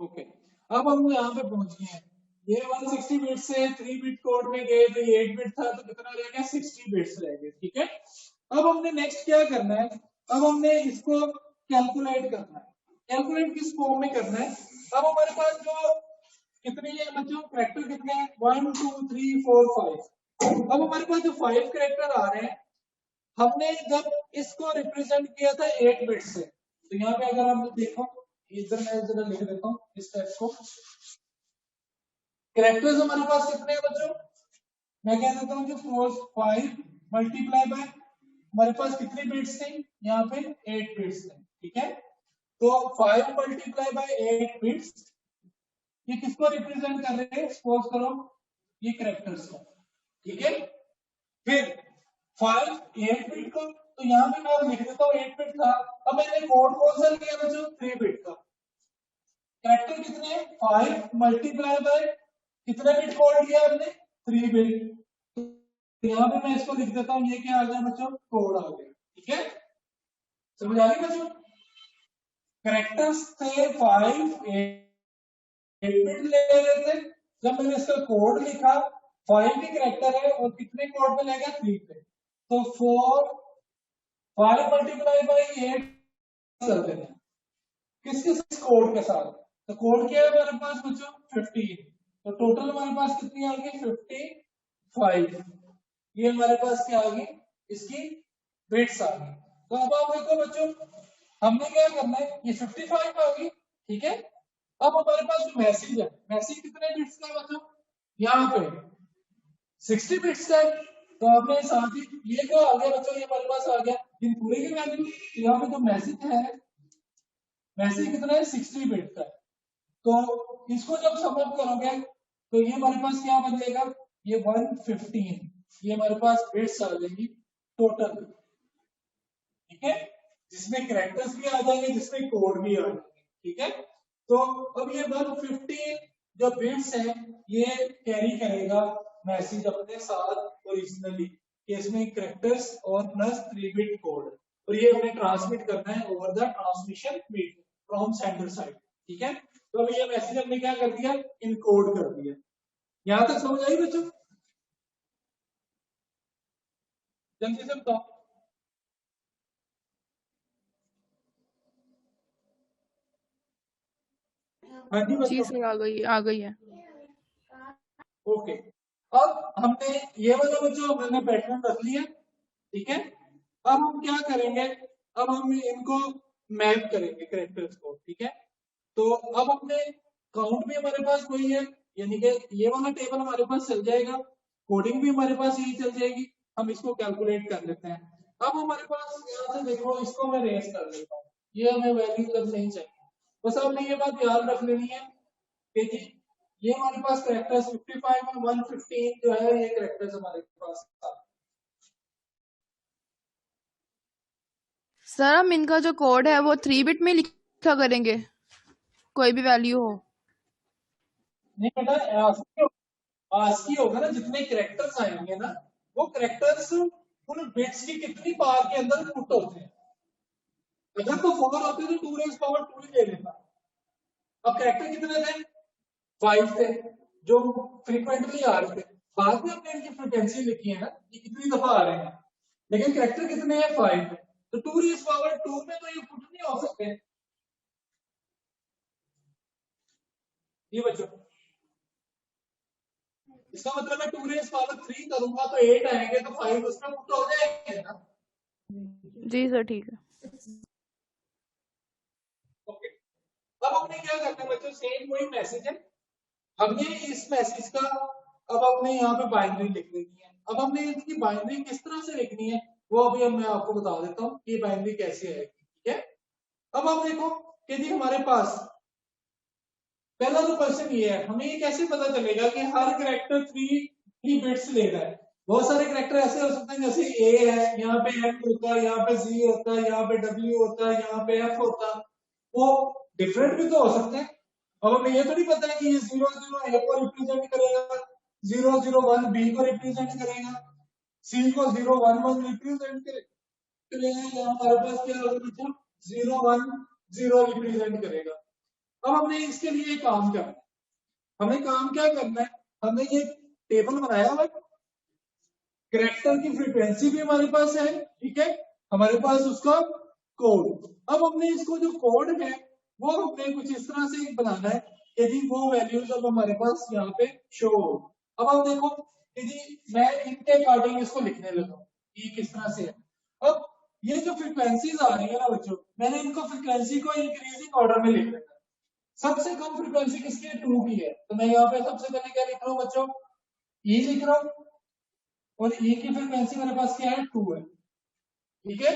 ओके, अब हम यहाँ पे पहुंच गए हैं, ये 160 बिट से 3 बिट कोड में गए तो ये 8 बिट था तो कितना रह गया 60 बिट्स रह गए। ठीक है, अब हमने नेक्स्ट क्या करना है, अब हमने इसको कैलकुलेट करना है। कैलकुलेट किस फॉर्म में करना है, अब हमारे पास जो कितने है बच्चों कैरेक्टर कितने हैं 1 2 3 4 5। अब हमारे पास जो 5 कैरेक्टर आ रहे हैं हमने जब इसको रिप्रेजेंट किया था 8 बिट से, तो यहाँ पे अगर आप देखो इधर मैं जरा लिख देता हूँ इस टेक्स्ट को। कैरेक्टर्स हमारे पास कितने हैं बच्चों, मैं कह देता हूँ कि 5 मल्टीप्लाई बाय हमारे पास कितने बिट्स थे यहाँ पे 8 बिट्स थे। ठीक है, तो 5 मल्टीप्लाई बाय 8 बिट्स ये किसको रिप्रेजेंट कर रहे हैं सपोज करो ये कैरेक्टर्स को। ठीक है, फिर 5 8 बिट को, तो यहाँ पे मैं लिख देता हूँ 8 बिट था। अब मैंने कोड कौन सा लिया बच्चों 3 बिट का। कैरेक्टर कितने हैं 5 मल्टीप्लाई बाय कितने बिट कोड लिया हमने 3 बिट, यहाँ पे मैं इसको लिख देता हूँ, ये क्या आ गया बच्चों, कोड आ गया। ठीक है, समझ आ गई बच्चों। करेक्टर्स थे 5, 8 बिट ले रहे थे। जब मैंने इसका कोड लिखा, 5 भी करेक्टर है और कितने कोड पे ले गया, 3 पे। तो 5 मल्टीप्लाई बाई 8 करते हैं किस किस कोड के साथ। तो कोड क्या है हमारे पास बच्चों, 15। तो टोटल हमारे पास कितनी आ गई, 55। ये हमारे पास क्या आ गई, इसकी बिट्स आ गई। तो अब आप देखो बच्चों, हमने क्या करना है, ये 55 आ गई। ठीक है, अब हमारे पास जो मैसेज है, मैसेज कितने बिट्स का है बच्चों, यहाँ पे 60 बिट्स का है। तो आपने साथ ही ये क्या आ गया बच्चों, ये हमारे पास आ गया इन पूरे की वैल्यू। यहाँ पे जो मैसेज है, मैसेज कितना है, 60 बिट का है। तो इसको जब समअप करोगे तो ये हमारे पास क्या बनेगा, ये 115, ये हमारे पास बिट्स आ जाएंगी टोटल। ठीक है, जिसमें कैरेक्टर्स भी आ जाएंगे, जिसमें कोड भी आ जाएंगे। ठीक है, तो अब ये 115 जो बिट्स है, ये कैरी करेगा मैसेज अपने साथ ओरिजिनली, इसमें कैरेक्टर्स और प्लस 3 बिट कोड, और ये हमें ट्रांसमिट करना है over the transmission medium from sender side. ठीक है, तो अब ये मैसेज हमने क्या कर दिया, इनकोड कर दिया। यहां तक समझ आई बच्चों, जल्दी से बताओ। हाँ जी जी बच्चों, सर, आ गई है। ओके। अब हमने ये वाला बच्चों हमने पैटर्न रख लिया। ठीक है, अब हम क्या करेंगे, अब हम इनको मैप करेंगे कैरेक्टर्स को। ठीक है, तो अब अपने काउंट भी हमारे पास वही है, यानी कि ये वाला टेबल हमारे पास चल जाएगा, कोडिंग भी हमारे पास यही चल जाएगी। हम इसको कैलकुलेट कर लेते हैं। अब हमारे पास यहाँ से देखो, इसको मैं रेस कर लेता हूँ, ये हमें वैल्यू जब नहीं चाहिए। बस आपने ये बात याद रख लेनी है कि जी ये हमारे पास कैरेक्टर्स 55 और 115 जो है, ये कैरेक्टर्स हमारे पास था। सर हम इनका जो कोड है वो 3 बिट में लिखा करेंगे, कोई भी वैल्यू हो। नहीं बेटा, आस्की होगा ना, जितने कैरेक्टर्स आएंगे ना, वो कैरेक्टर्स उन बिट्स की कितनी पावर के अंदर पुट होते हैं। अगर तो 4 होते तो 2 रेज पावर 2 ही ले लेता। अब कैरेक्टर कितने थे, 5 थे, जो फ्रीक्वेंटली आ रहे थे। बाद में हमने इनकी फ्रीक्वेंसी लिखी है ना, कि कितनी दफा आ रहे हैं, लेकिन कैरेक्टर कितने हैं, 5। तो 2 रेज पावर 2 में तो ये पुट नहीं हो सकते। ये बच्चों, इसका मतलब मैं 2 रेज पावर 3 करूंगा तो 8 आएंगे, तो 5 उसमें पुट हो जाएंगे ना। जी सर, ठीक है। ओके, अब हमने क्या करना है बच्चों, सेम वही मैसेज है, हमने इस मैसेज का अब हमने यहाँ पे बाइनरी लिख देनी है। अब हमने इसकी बाइनरी किस तरह से लिखनी है, वो अभी मैं आपको बता देता हूँ कि बाइनरी कैसे आएगी। ठीक है, अब आप देखो कि जी हमारे पास पहला तो क्वेश्चन ये है, हमें ये कैसे पता चलेगा कि हर कैरेक्टर 3 बिट्स ले रहा है। बहुत सारे कैरेक्टर ऐसे हो सकते हैं, जैसे ए है, यहाँ पे एम होता है, यहाँ पे जी होता है, यहाँ पे डब्ल्यू होता है, यहाँ पे एफ होता है, वो डिफरेंट भी तो हो सकते हैं। अब हमें ये तो नहीं पता है कि ये 00 ए को रिप्रेजेंट करेगा, 001 बी को रिप्रेजेंट करेगा, सी को 011 रिप्रेजेंट करेगा, या हमारे पास क्या होगा, 010 रिप्रेजेंट करेगा। अब हमने इसके लिए काम करना है, हमें काम क्या करना है, हमने ये टेबल बनाया हुआ है, कैरेक्टर की फ्रीक्वेंसी भी हमारे पास है। ठीक है, हमारे पास उसका कोड। अब हमने इसको जो कोड है वो हमने कुछ इस तरह से बनाना है कि जी वो वैल्यूज अब हमारे पास यहाँ पे शो हो। अब आप देखो कि जी मैं इनके अकॉर्डिंग इसको लिखने लगा हूँ, ये किस तरह से है। अब ये जो फ्रीक्वेंसीज आ रही है ना बच्चों, मैंने इनको फ्रीक्वेंसी को इंक्रीजिंग ऑर्डर में लिख रखा है। सबसे कम फ्रीक्वेंसी किसकी है, 2 की है। तो मैं यहाँ पे सबसे पहले क्या लिख रहा हूँ बच्चों, ई लिख रहा हूँ, और ई की फ्रीक्वेंसी मेरे पास क्या है, 2 है। ठीक है,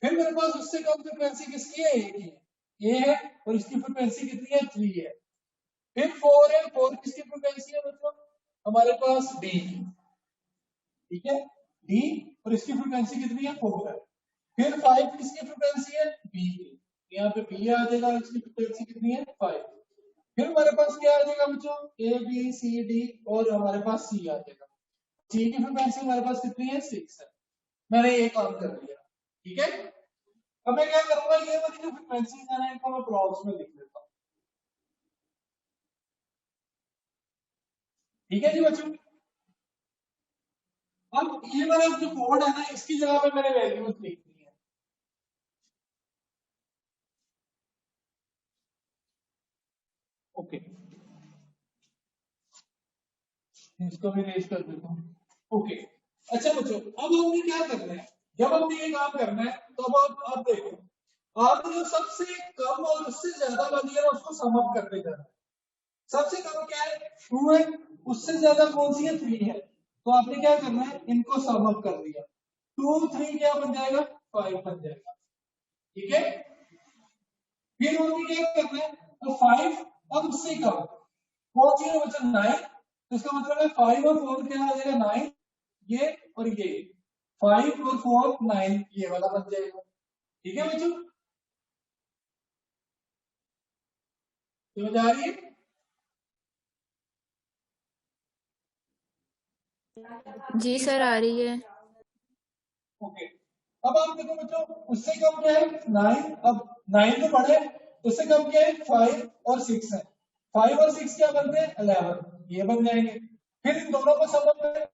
फिर मेरे पास उससे कम फ्रीक्वेंसी किसकी है, ए की, ए है, और इसकी फ्रीक्वेंसी कितनी है, 3 है। फिर 4 है, 4 किसकी फ्रीक्वेंसी है बच्चों, हमारे पास डी की। ठीक है, डी, और इसकी फ्रीक्वेंसी कितनी है, 4 है। फिर 5 किसकी फ्रीक्वेंसी है, बी की, यहाँ पे बी आ जाएगा, इसकी फ्रीक्वेंसी कितनी है, 5। फिर हमारे पास क्या आ जाएगा बच्चों, ए बी सी डी, और हमारे पास सी आ जाएगा। सी की फ्रीक्वेंसी हमारे पास कितनी है 6 है। मैंने ये काम कर लिया, ठीक है। अब मैं क्या करूंगा, ये वाली जो फ्रीक्वेंसी है ना इनको मैं ब्लॉक्स में लिख लेता हूँ, ठीक है जी बच्चों। अब ये वाला जो कोड है ना इसकी जगह पे मैंने वैल्यूज लिख दी है, ओके। इसको भी रेज कर देता हूँ, ओके। अच्छा बच्चों, अब हमने क्या करना है, जब हमने ये काम करना है तो अब देखो, आपने जो सबसे कम और उससे ज्यादा वाली है ना उसको सम अप करते जाना है। सबसे कम क्या है 2 है, उससे ज्यादा कौन सी है 3 है, तो आपने क्या करना है इनको सम अप कर दिया, 2 3 क्या बन जाएगा 5 बन जाएगा, ठीक है। फिर हमने क्या करना है, तो 5 अब उससे कम कौन सी है बच्चा 9, तो इसका मतलब है 5 और 4 क्या आ जाएगा 9, ये और ये 5 और 4 9 ये वाला बन जाएगा, ठीक है बच्चों, समझ आ रही है। जी सर आ रही है। ओके, अब आप देखो बच्चों उससे कम क्या है 9, अब 9 तो बड़े, उससे कम क्या है 5 और 6 है, 5 और 6 क्या बनते हैं 11, ये बन जाएंगे। फिर इन दोनों को सम करें,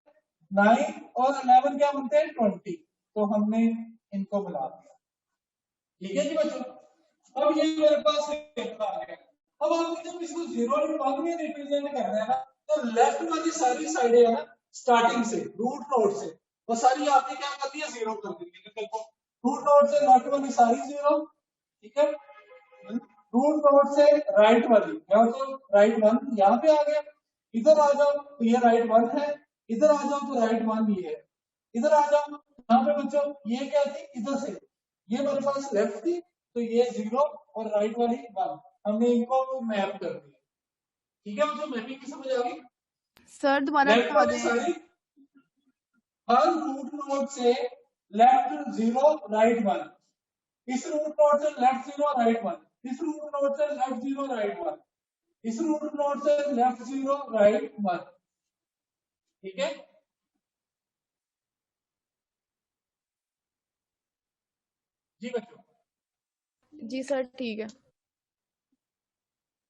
9 और 11 क्या बनते हैं 20, तो हमने इनको मिला दिया, ठीक है जी बच्चों। अब ये मेरे पास आ गया। अब आपने जब इसको 0 और 1 में रिप्रेजेंट करना है ना, तो लेफ्ट वाली सारी साइडें है ना स्टार्टिंग से रूट नोड से वो सारी आपने क्या कर दिया 0 कर दी, देखो रूट नोड से लेफ्ट वाली सारी 0, ठीक है। रूट नोड से राइट वाली यहाँ तो राइट 1 यहाँ पे आ गया, इधर आ जाओ तो ये राइट 1 है, इधर आ जाओ तो राइट 1 ये है, इधर आ जाओ यहाँ पे बच्चों ये क्या थी इधर से, ये मेरे पास लेफ्ट थी तो ये 0 और राइट वाली 1, हमने इनको मैप कर दिया, ठीक है बच्चों। मैपिंग की समझ आ गई। सर दोबारा लेफ्ट बता वाली दें। सारी हर रूट नोड से लेफ्ट 0 राइट 1, इस रूट नोड से लेफ्ट 0 राइट 1, इस रूट नोड से लेफ्ट 0 राइट 1, इस रूट नोड से लेफ्ट 0 राइट 1, ठीक है जी बच्चों। जी सर ठीक है।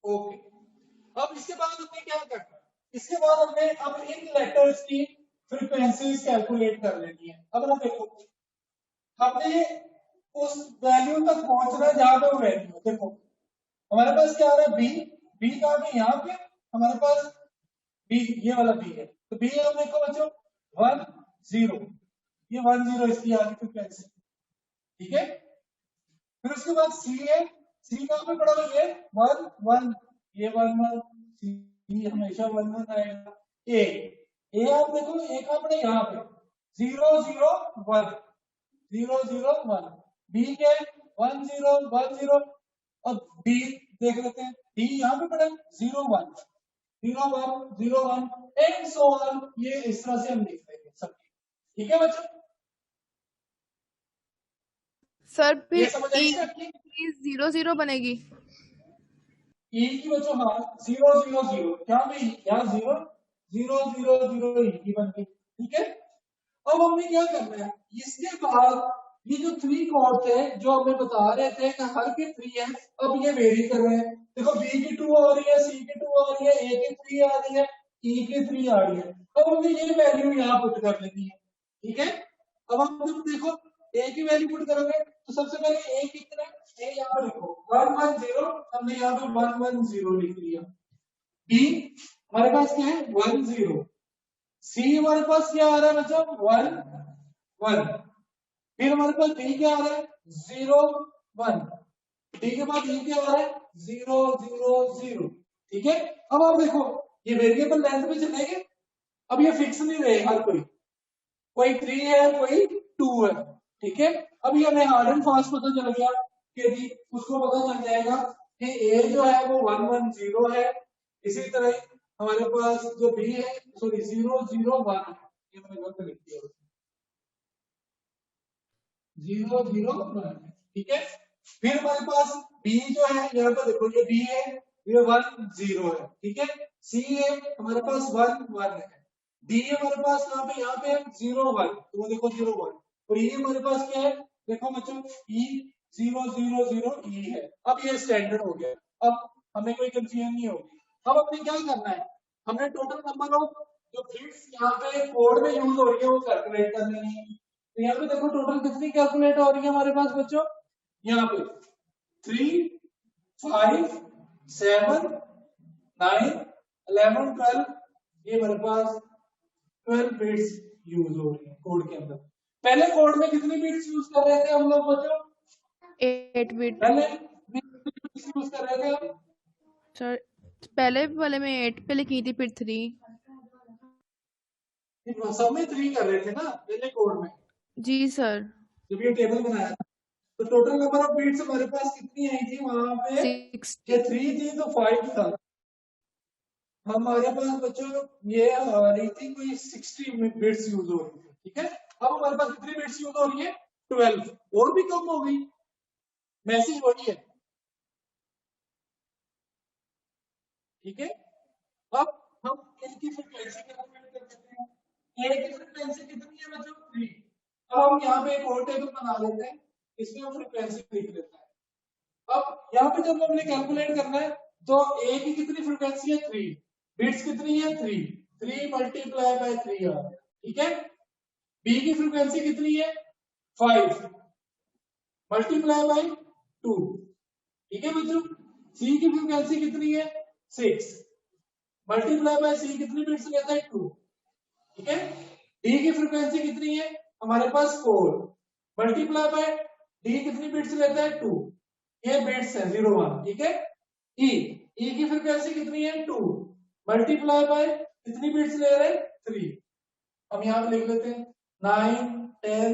ओके, अब इसके बाद हमने क्या करना है, इसके बाद हमने अब इन लेटर्स की फ्रीक्वेंसीज कैलकुलेट कर लेनी है। अब ना देखो हमने उस वैल्यू तक पहुंचना है जहां पे वो वैल्यू है, देखो हमारे पास क्या आ रहा है बी, बी कहां पे यहाँ पे हमारे पास बी, ये वाला बी है, तो बी हम देखो बच्चों 1 0, ये 1 0 इसकी आ गई फ्रीक्वेंसी, ठीक है। फिर उसके बाद सी है, सी कहां पे पड़ा हुआ है 1 1, ये 1 1, सी हमेशा 1 1 आएगा। ए आप देखो ए कहां पड़ा यहाँ पे 0 0 1 0 0 1, बी क्या है 1 0 1 0, अब डी देख लेते हैं, डी यहाँ पे पड़ा 0 1 0 1 0 1 एंड सो ऑन, ये इस तरह से हम लिख देंगे सब, ठीक है बच्चों। सर फिर ये समझ आई ई स्टेप की, 0 0 बनेगी। ई की बच्चों हाँ 0 0 0 क्या भी यहाँ 0 0 0 0 ई की बन गई, ठीक है। अब हमने क्या करना है, इसके बाद ये जो 3 कोड थे जो हमें बता रहे थे कि हर की 3 है, अब ये वेरी कर रहे हैं, देखो बी की 2 आ रही है, सी की 2 आ रही है, ए की 3 आ रही है, ई की 3 आ रही है, अब हमने ये वैल्यू यहाँ पुट कर लेनी है, ठीक है। अब हम जब देखो ए की वैल्यू पुट करोगे तो सबसे पहले ए कितना है, ए यहाँ पे लिखो 1 1 0, हमने यहाँ पे 1 1 0 लिख लिया। बी हमारे पास क्या है 1 0, सी हमारे पास क्या आ रहा है बच्चों 1 1, फिर हमारे पास डी क्या आ रहा है 0 1, डी के बाद ई क्या आ रहा है 0 0 0, ठीक है। अब आप देखो ये वेरिएबल लेंथ में चलेंगे, अब ये फिक्स नहीं रहे हर कोई 3 है कोई 2 है, ठीक है। अब ये हमें हार्ड एंड फास्ट पता चल गया कि जी उसको पता चल जाएगा कि ए जो है वो 1 1 0 है, इसी तरह हमारे पास जो बी है सॉरी 0 0 1 है, ये मैंने गलत लिख दिया 0 0 1, ठीक है। फिर हमारे पास बी जो है यहाँ पे देखो ये बी है, ये 1 0 है, ठीक है। सी है हमारे पास 1 1 है, डी है हमारे पास यहाँ पे 0 1, तो वो देखो 0 1, और ये हमारे पास क्या है, देखो बच्चों ई 0 0 0 ई है। अब ये स्टैंडर्ड हो गया, अब हमें कोई कंफ्यूजन नहीं होगी। अब अपने क्या करना है, हमने टोटल नंबर ऑफ जो बिट्स यहाँ पे कोड में यूज हो रही है वो कैलकुलेट करनी है। तो यहाँ पे देखो टोटल कितनी कैलकुलेट हो रही है हमारे पास बच्चों, यहाँ पे 3 5 7 9 11 12, ये हमारे पास 12 बिट्स यूज हो रही है कोड के अंदर। पहले कोड में कितनी बिट्स यूज कर रहे थे हम लोग बच्चों, 8 बिट पहले बिट्स यूज कर रहे थे हम, सर। पहले वाले में 8 पहले की थी, फिर 3। सब में 3 कर रहे थे ना पहले कोड में, जी सर। जब ये टेबल बनाया था। तो टोटल नंबर ऑफ बिट्स हमारे पास कितनी आई थी वहां पे, 6। ये 3 थी तो 5 था। हमारे पास बच्चों ये आ रही थी कोई 60 बिट्स यूज हो रही थी, ठीक है। अब हमारे पास कितनी बिट्स यूज हो रही है, 12, और भी कम हो गई, मैसेज वही है, ठीक है। अब हम ए की फ्रीक्वेंसी कैलकुलेट कर सकते हैं, ए की फ्रीक्वेंसी कितनी है बच्चों, 3। अब हम यहाँ पे एक और टेबल बना लेते हैं, इसमें हम फ्रीक्वेंसी लिख लेते हैं। अब यहाँ पे जब हमने कैलकुलेट करना है तो ए की कितनी फ्रीक्वेंसी है, 3, बिट्स कितनी है, 3, 3 मल्टीप्लाई बाय 3 आ गया, ठीक है। बी की फ्रीक्वेंसी कितनी है, 5 मल्टीप्लाई बाय 2, ठीक है बच्चों। सी की फ्रीक्वेंसी कितनी है, 6 मल्टीप्लाई बाय सी कितनी बिट्स लेता है, 2, ठीक है। डी की फ्रीक्वेंसी कितनी है हमारे पास, 4 मल्टीप्लाई बाय डी कितनी बिट्स लेता है, 2, ये बिट्स है 0 1, ठीक है। ई की फ्रीक्वेंसी कितनी है, 2 मल्टीप्लाई बाय कितनी बिट्स ले रहे हैं, 3। हम यहां पे लिख लेते हैं 9 10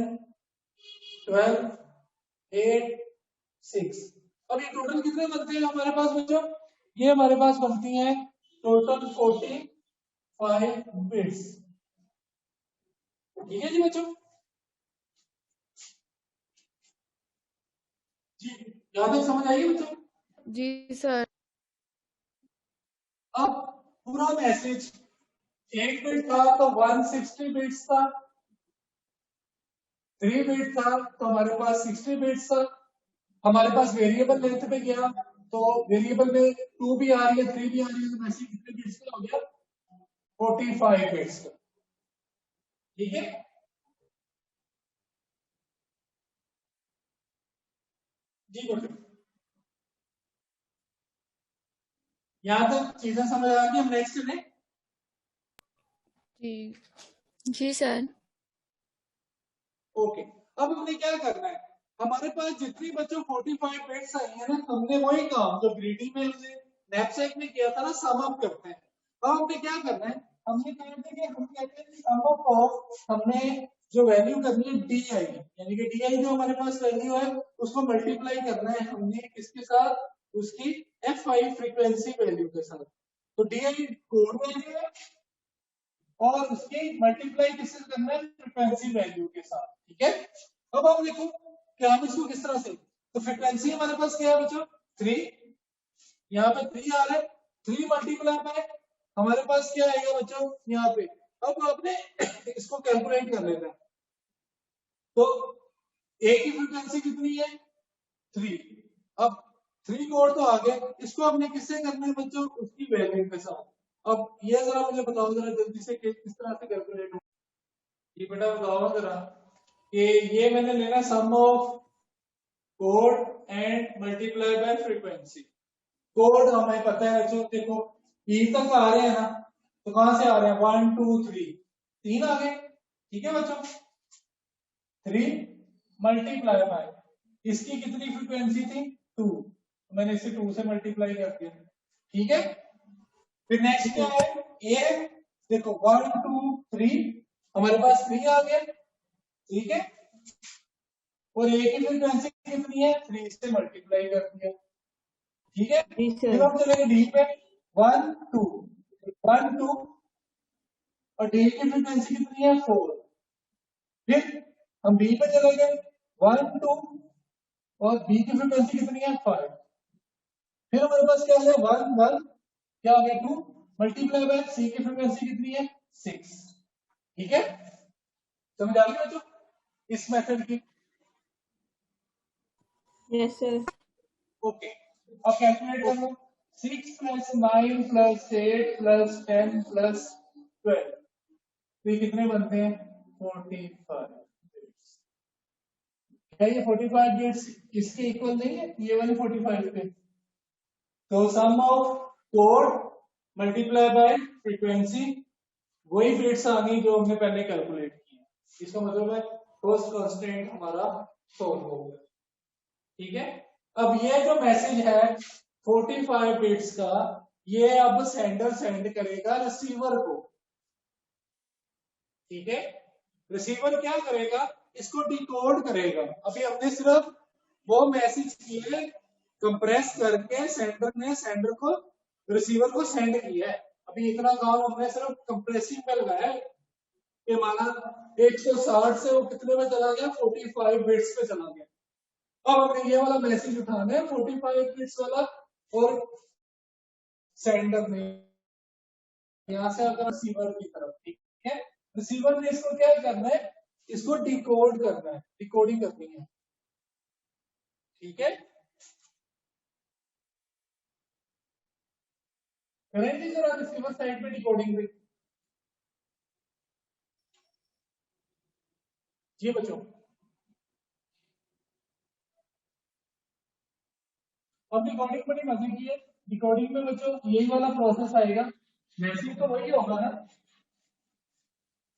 12 8 6। अब ये टोटल कितने बनते हैं हमारे पास बच्चों, ये हमारे पास बनती हैं टोटल 45 बिट्स, ठीक है जी बच्चों। जी यहां तक समझ आइए बच्चों। जी सर। अब पूरा मैसेज 1 बिट था तो 160 बिट्स था, 3 बिट था तो हमारे पास 60 बिट्स था। हमारे पास वेरिएबल लेंथ पे गया तो वेरिएबल में 2 भी आ रही है 3 भी आ रही है, तो मैसेज कितने बिट्स का हो गया, 45 बिट्स का, ठीक है। जी बच्चों यहाँ तक चीजें समझ आ गई, हम नेक्स्ट चलें। जी जी सर। ओके, अब हमने क्या करना है, हमारे पास जितनी बच्चों 45 बिट्स आई है ना, हमने वही काम जो ग्रीडी में हमने नैपसैक में किया था ना, सम अप करते हैं। अब हमने क्या करना है, हमने क्या करना है, हम कहते हैं सम अप ऑफ, हमने जो वैल्यू करनी है डी आई, यानी कि डी आई जो हमारे पास वैल्यू है उसको मल्टीप्लाई करना है हमने किसके साथ, उसकी F5 फ्रीक्वेंसी वैल्यू के साथ। तो डी आई कोड वैल्यू है और उसकी मल्टीप्लाई किससे करना है, फ्रीक्वेंसी वैल्यू के साथ, ठीक है। अब हम देखो कि हम इसको किस तरह से, तो फ्रीक्वेंसी हमारे पास क्या है बच्चों, 3, यहाँ पे 3 आ रहा है, 3 मल्टीप्लाई बाय हमारे पास क्या आएगा बच्चों यहाँ पे। अब आपने इसको कैलकुलेट कर लेना है, तो ए की फ्रीक्वेंसी कितनी है, 3। अब 3 कोड तो आ गए, इसको हमने किससे करना है बच्चों, उसकी वैल्यू के साथ। अब ये जरा मुझे बताओ जरा जल्दी से किस तरह से कैलकुलेट हो, ये बेटा बताओ जरा कि ये मैंने लेना sum of code and multiply by frequency. Code हमें पता है बच्चों, देखो ई तक आ रहे हैं ना, तो कहां से आ रहे हैं, 1 2 3, 3 आ गए, ठीक है बच्चों। 3 मल्टीप्लाई बाय इसकी कितनी फ्रीक्वेंसी थी, 2, मैंने इसे 2 से मल्टीप्लाई कर दिया, ठीक है। फिर नेक्स्ट क्या है, ए, देखो 1 2 3 हमारे पास 3 आ गया, ठीक है। और ए की फ्रीक्वेंसी कितनी है, 3 से मल्टीप्लाई कर दिया, ठीक है। फिर हम चलेंगे डी पे, 1 2 1 2 और डी की फ्रीक्वेंसी कितनी है, 4। फिर हम बी पे चले गए, 1 2 और बी की फ्रीक्वेंसी कितनी है, 5। फिर हमारे पास क्या है, 1 1 क्या आ गया, 2 मल्टीप्लाई बाय सी की फ्रीक्वेंसी कितनी है, 6। ठीक है, समझ आ गई बच्चों इस मेथड की? Yes sir. ओके, अब कैलकुलेट कर लो। 6 + 9 + 8 + 10 + 12, तो ये कितने बनते हैं? 45 बिट्स। क्या ये 45 बिट्स इसके इक्वल नहीं है, ये वाले 45 के? तो sum of code multiply by frequency, वही बिट्स आ गई जो हमने पहले कैलकुलेट की है। इसका मतलब है फर्स्ट कांस्टेंट हमारा सॉल्व हो गया। ठीक है, अब ये जो मैसेज है 45 बिट्स का, ये अब सेंडर सेंड करेगा रिसीवर को। ठीक है, रिसीवर क्या करेगा? इसको डिकोड करेगा। अभी हमने सिर्फ वो मैसेज किए कंप्रेस करके सेंडर को रिसीवर को सेंड किया है। अभी इतना काम हमने सिर्फ कंप्रेसिंग में लगाया है कि माना 160 से वो कितने में चला गया? 45 बिट्स पे चला गया। अब हमने ये वाला मैसेज उठाना है 45 बिट्स वाला, और सेंडर ने यहां से अगर रिसीवर की तरफ, ठीक है, रिसीवर ने इसको क्या करना है? इसको डिकोड करना है, डिकोडिंग करनी है। ठीक है, करेंगे जरा रिसीवर साइड पे डिकोडिंग भी। जी बच्चों, अब डिकोडिंग बड़ी मजे की है। डिकोडिंग में बच्चों यही वाला प्रोसेस आएगा, मैसेज तो वही होगा ना।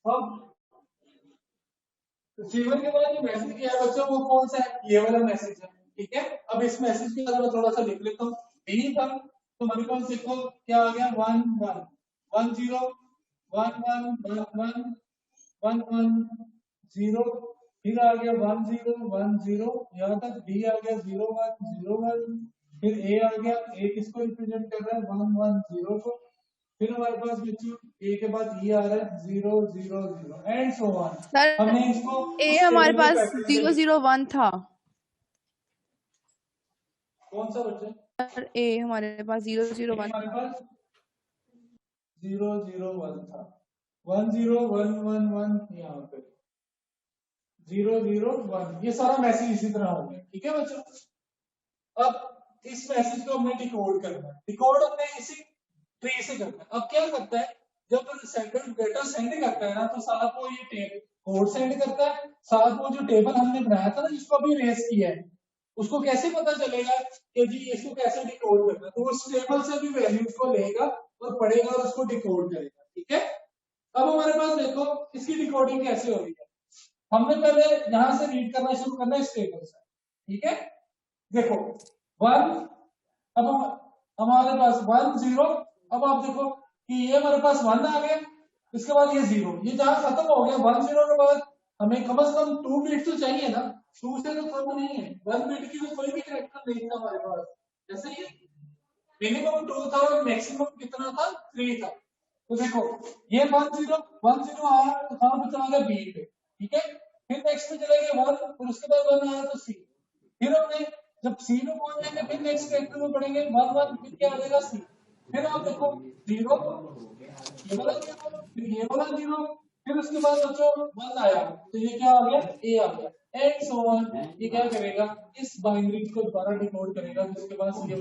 अब रिसीवर के बाद जो मैसेज किया है बच्चों, वो कौन सा है? ये वाला मैसेज है। ठीक है, अब इस मैसेज के बाद मैं थोड़ा सा लिख लेता हूँ। यही था, तो हमारे पास देखो क्या आ गया? 1 1 1 0 1 1 1 1 1 1 0, फिर आ गया 1 0 1 0, यहाँ तक डी आ गया 0 1 0 1, फिर ए आ गया, ए किसको रिप्रेजेंट कर रहा है? 1 1 0 को। फिर हमारे पास बच्चों ए के बाद ई आ रहा है 0 0 0 एंड सो ऑन। सर हमने इसको ए उस हमारे टेबल के पास पैटर्न से 001 था। कौन सा बच्चे? सर ए हमारे पास 001 हमारे पास 001 था। 1 0 1 1 1 यहाँ पे 0 0 1, ये सारा मैसेज इसी तरह हो गया। ठीक है बच्चों, अब इस मैसेज को हमने डिकोड करना है। डिकोड हमने इसी ट्री से करना है। अब क्या करता है, जब सेंडर डेटा सेंड करता है ना, तो साथ वो ये कोड सेंड करता है, साथ वो जो टेबल हमने बनाया था ना, जिसको अभी रेस किया है, उसको कैसे पता चलेगा कि जी इसको कैसे डिकोड करना है? तो उस टेबल से भी वैल्यूज को लेगा और पढ़ेगा और उसको डिकोड करेगा। ठीक है, अब हमारे पास देखो इसकी डिकोडिंग कैसे हो रही है। हमने पहले यहां से रीड करना शुरू करना है इस टेबल से। ठीक है, देखो 1, अब हमारे पास 1 0, अब आप देखो कि ये हमारे पास 1 आ गया, इसके बाद ये 0, ये जहां खत्म हो गया 1 0 के बाद हमें कम से कम 2 बिट तो चाहिए ना। 2 से तो कम नहीं है, 1 बिट की तो कोई भी कैरेक्टर नहीं था हमारे पास। जैसे ये मिनिमम 2 था और मैक्सिमम कितना था? 3 था। तो देखो ये 1 0 आया तो कहां पे चला गया? बी पे। ठीक है, फिर नेक्स्ट में चले गए 1, और उसके बाद 1 आया तो सी। फिर हमने जब सी में पहुंच जाएंगे फिर नेक्स्ट कैरेक्टर में पढ़ेंगे 1 1, फिर क्या आ जाएगा? सी। फिर आप देखो 0, ये वाला 0, फिर ये वाला 0, फिर उसके बाद बच्चों 1 आया, तो ये क्या आ गया? ए आ गया एंड सो ऑन। ये क्या करेगा? इस बाइनरी को दोबारा डिकोड करेगा, जिसके बाद ये